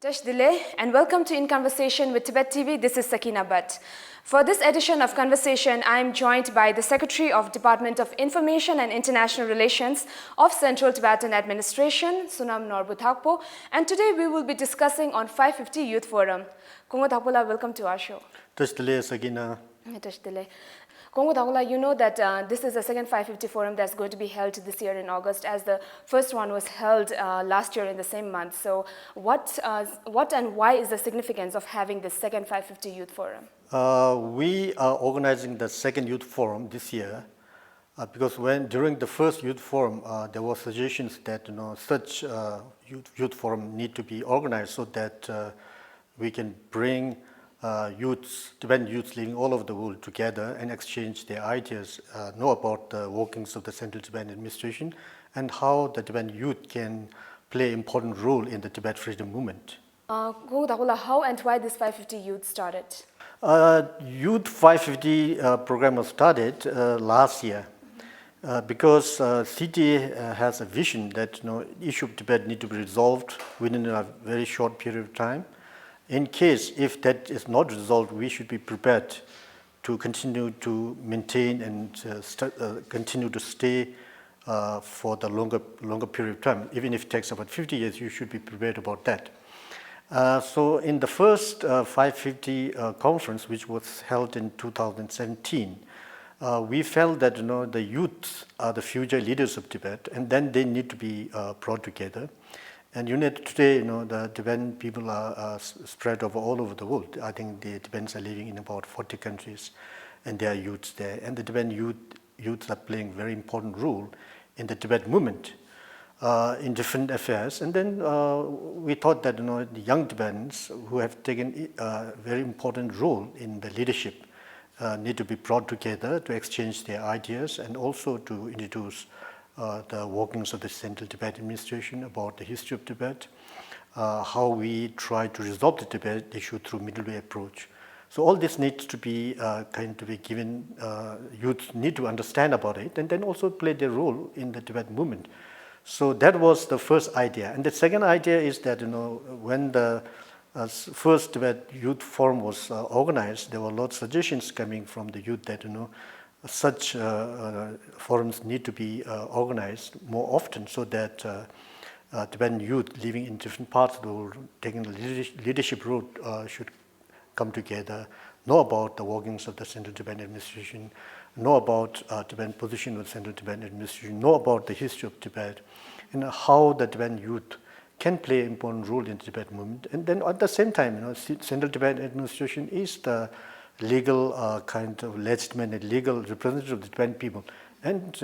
Tash Dile, and welcome to In Conversation with Tibettv. This is Sakina Bhatt. For this edition of Conversation, I am joined by the Secretary of Department of Information and International Relations of Central Tibetan Administration, Sonam Norbu Dagpo, and today we will be discussing on 550 Youth Forum. Kongo Dagpola, welcome to our show. Tash Dile, Sakina. Tash Dile. Kongo Dagpola, you know that this is the second 550 Forum that's going to be held this year in August, as the first one was held last year in the same month. So what and why is the significance of having this second 550 Youth Forum? We are organizing the second Youth Forum this year because during the first Youth Forum, there were suggestions that such youth forum need to be organized so that we can bring Tibetan youths living all over the world together and exchange their ideas, know about the workings of the Central Tibetan Administration and how the Tibetan youth can play an important role in the Tibet freedom movement. How and why this 550 youth started? Youth 550 program was started last year because CTA has a vision that issue of Tibet need to be resolved within a very short period of time. In case if that is not resolved, we should be prepared to continue to maintain and continue to stay for the longer period of time. Even if it takes about 50 years, you should be prepared about that. So in the first 550 conference, which was held in 2017, we felt that the youth are the future leaders of Tibet, and then they need to be brought together. And today, the Tibetan people are spread all over the world. I think the Tibetans are living in about 40 countries, and there are youths there. And the Tibetan youths are playing a very important role in the Tibet movement in different affairs. And then we thought that the young Tibetans who have taken a very important role in the leadership need to be brought together to exchange their ideas and also to introduce the workings of the Central Tibetan Administration about the history of Tibet, how we try to resolve the Tibet issue through middle way approach. So all this needs to be given, youth need to understand about it and then also play their role in the Tibet movement. So that was the first idea. And the second idea is that when the first Tibet Youth Forum was organized, there were a lot of suggestions coming from the youth that such forums need to be organized more often so that Tibetan youth living in different parts of the world, taking the leadership role, should come together, know about the workings of the Central Tibetan Administration, know about Tibetan position with Central Tibetan Administration, know about the history of Tibet, and how the Tibetan youth can play an important role in the Tibet movement. And then at the same time, Central Tibetan Administration is the legal kind of legitimate and legal representative of the Tibetan people, and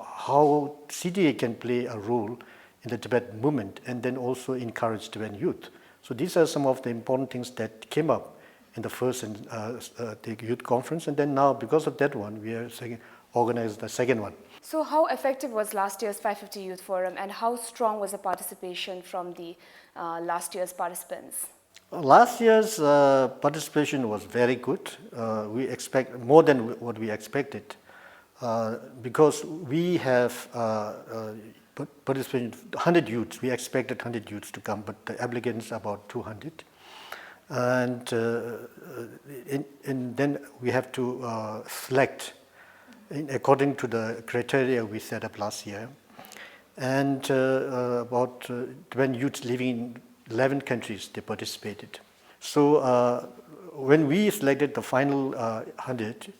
how CTA can play a role in the Tibet movement and then also encourage Tibetan youth. So these are some of the important things that came up in the first the youth conference, and then now because of that one, we are organized the second one. So how effective was last year's 550 Youth Forum, and how strong was the participation from the last year's participants? Last year's participation was very good. We expect more than what we expected because we have participated 100 youths. We expected 100 youths to come, but the applicants are about 200. And then we have to select according to the criteria we set up last year. And about Tibetan youths living in 11 countries, they participated. So when we selected the final 100,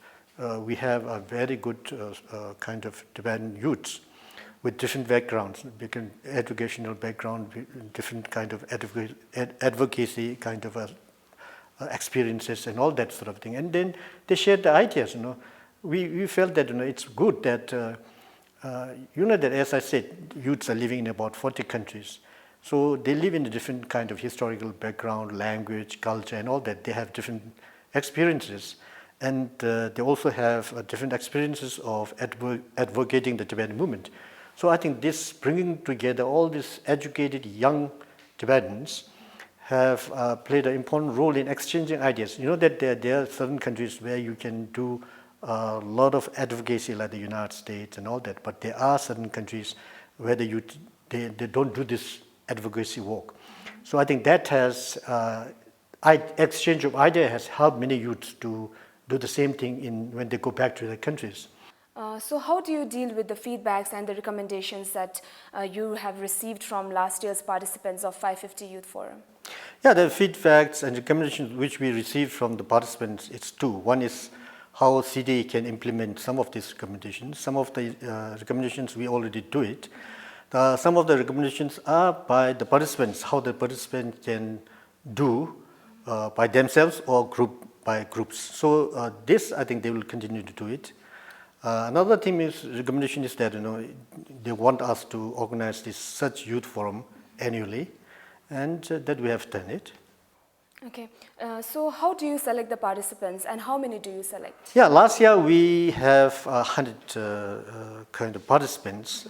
we have a very good kind of Tibetan youths with different backgrounds, different educational background, different kind of advocacy kind of experiences and all that sort of thing. And then they shared the ideas. We felt that it's good that that as I said, youths are living in about 40 countries. So they live in a different kind of historical background, language, culture, and all that. They have different experiences. And they also have different experiences of advocating the Tibetan movement. So I think this bringing together all these educated young Tibetans have played an important role in exchanging ideas. That there are certain countries where you can do a lot of advocacy like the United States and all that, but there are certain countries where they don't do this advocacy work. So I think that has, exchange of idea has helped many youths to do the same thing when they go back to their countries. So how do you deal with the feedbacks and the recommendations that you have received from last year's participants of 550 Youth Forum? Yeah, the feedbacks and recommendations which we received from the participants, it's two. One is how CDA can implement some of these recommendations. Some of the recommendations we already do it. Some of the recommendations are by the participants, how the participants can do by themselves or by groups. So this, I think they will continue to do it. Another thing recommendation is that they want us to organize this such youth forum annually, and that we have done it. Okay, so how do you select the participants and how many do you select? Yeah, last year we have 100 kind of participants.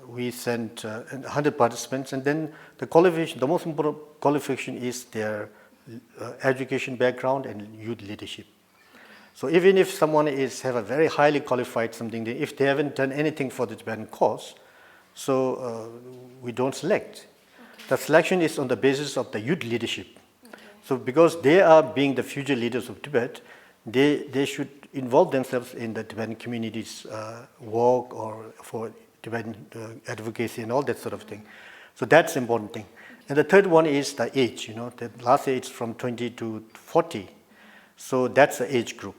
We sent 100 participants, and then the qualification, the most important qualification is their education background and youth leadership. So even if someone have a very highly qualified something, if they haven't done anything for the Tibetan cause, so we don't select. Okay. The selection is on the basis of the youth leadership. Okay. So because they are being the future leaders of Tibet, they should involve themselves in the Tibetan community's work or for Tibetan advocacy and all that sort of thing. So that's the important thing. Okay. And the third one is the age. The last age from 20 to 40. So that's the age group.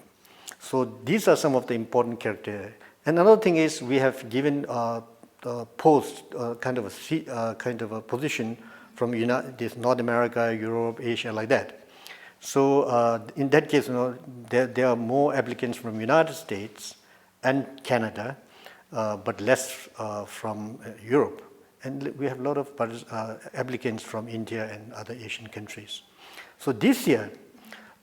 So these are some of the important criteria. And another thing is we have given a post, kind of a position from North America, Europe, Asia, like that. So in that case, there are more applicants from United States and Canada, but less from Europe. And we have a lot of applicants from India and other Asian countries. So this year,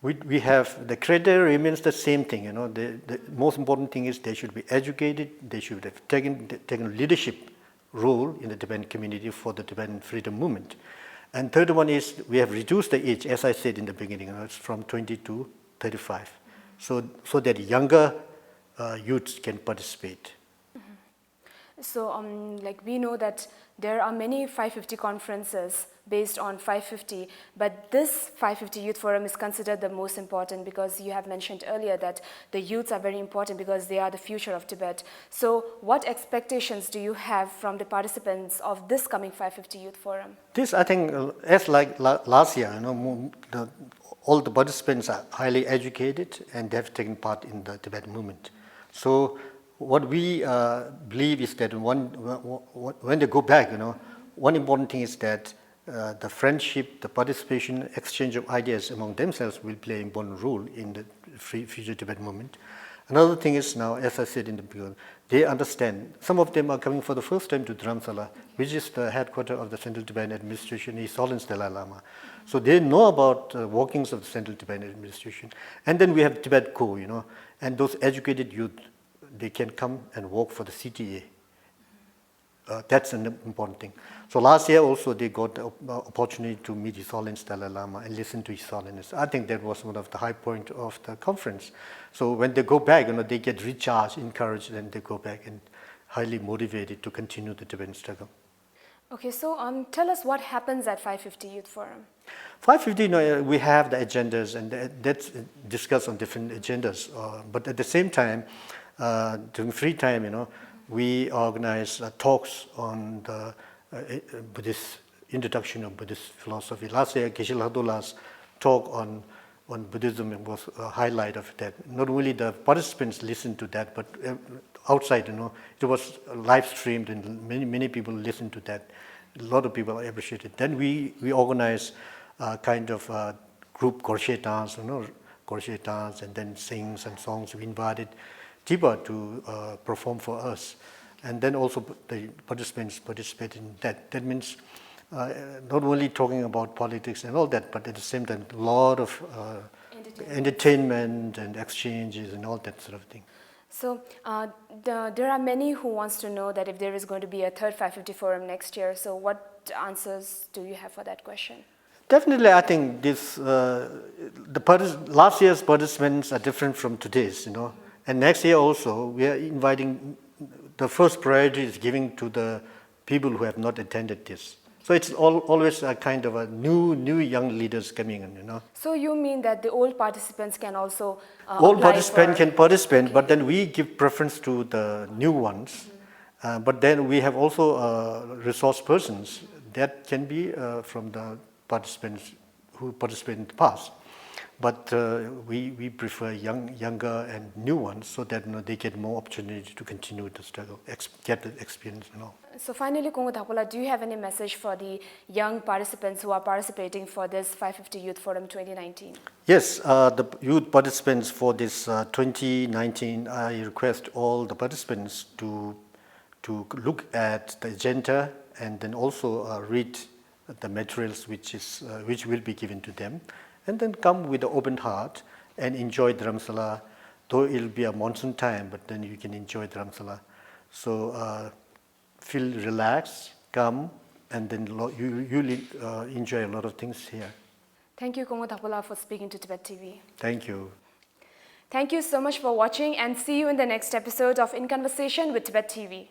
we have the criteria remains the same thing. The most important thing is they should be educated. They should have taken leadership role in the Tibetan community for the Tibetan freedom movement. And third one is we have reduced the age, as I said in the beginning. It's from 20 to 35, so that younger youths can participate. Mm-hmm. So, like we know that there are many 550 conferences based on 550, but this 550 Youth Forum is considered the most important because you have mentioned earlier that the youths are very important because they are the future of Tibet. So what expectations do you have from the participants of this coming 550 Youth Forum? This, I think, as like last year, all the participants are highly educated and they have taken part in the Tibetan movement. So what we believe is that when they go back, one important thing is that the friendship, the participation, exchange of ideas among themselves will play an important role in the future Tibetan movement. Another thing is now, as I said in the beginning, they understand. Some of them are coming for the first time to Dharamshala, which is the headquarters of the Central Tibetan Administration, His Holiness Dalai Lama. So they know about workings of the Central Tibetan Administration. And then we have Tibet Co, and those educated youth, they can come and work for the CTA. That's an important thing. So last year also they got the opportunity to meet His Holiness Dalai Lama and listen to His Holiness. I think that was one of the high points of the conference. So when they go back, they get recharged, encouraged, and they go back and highly motivated to continue the Tibetan struggle. Okay, so tell us what happens at 550 Youth Forum. 550, we have the agendas, and that's discussed on different agendas. But at the same time, during free time, we organize talks on the Buddhist introduction of Buddhist philosophy. Last year, Geshe Ladola's talk on Buddhism was a highlight of that. Not only the participants listened to that, but outside, it was live streamed and many people listened to that. A lot of people appreciated it. Then we organized kind of group crochet dance, crochet dance, and then sings and songs. We invited Tiba to perform for us. And then also the participants participate in that. That means not only talking about politics and all that, but at the same time, a lot of entertainment and exchanges and all that sort of thing. So there are many who wants to know that if there is going to be a third 550 forum next year. So what answers do you have for that question? Definitely, I think this last year's participants are different from today's, And next year also, we are inviting. The first priority is giving to the people who have not attended this. So it's always a kind of a new young leaders coming in, you know. So you mean that the old participants can also All apply participants for- can participate, but then we give preference to the new ones. But then we have also resource persons that can be from the participants who participated in the past. But we prefer younger and new ones so that they get more opportunity to continue the struggle, get the experience and all. So finally, Kongo Dhapola, do you have any message for the young participants who are participating for this 550 Youth Forum 2019? Yes, the youth participants for this 2019, I request all the participants to look at the agenda and then also read the materials which will be given to them, and then come with an open heart and enjoy Dharamshala. Though it will be a monsoon time, but then you can enjoy Dharamshala. So feel relaxed, come, and then you'll enjoy a lot of things here. Thank you, Kongo Dhapola, for speaking to Tibettv. Thank you. Thank you so much for watching, and see you in the next episode of In Conversation with Tibettv.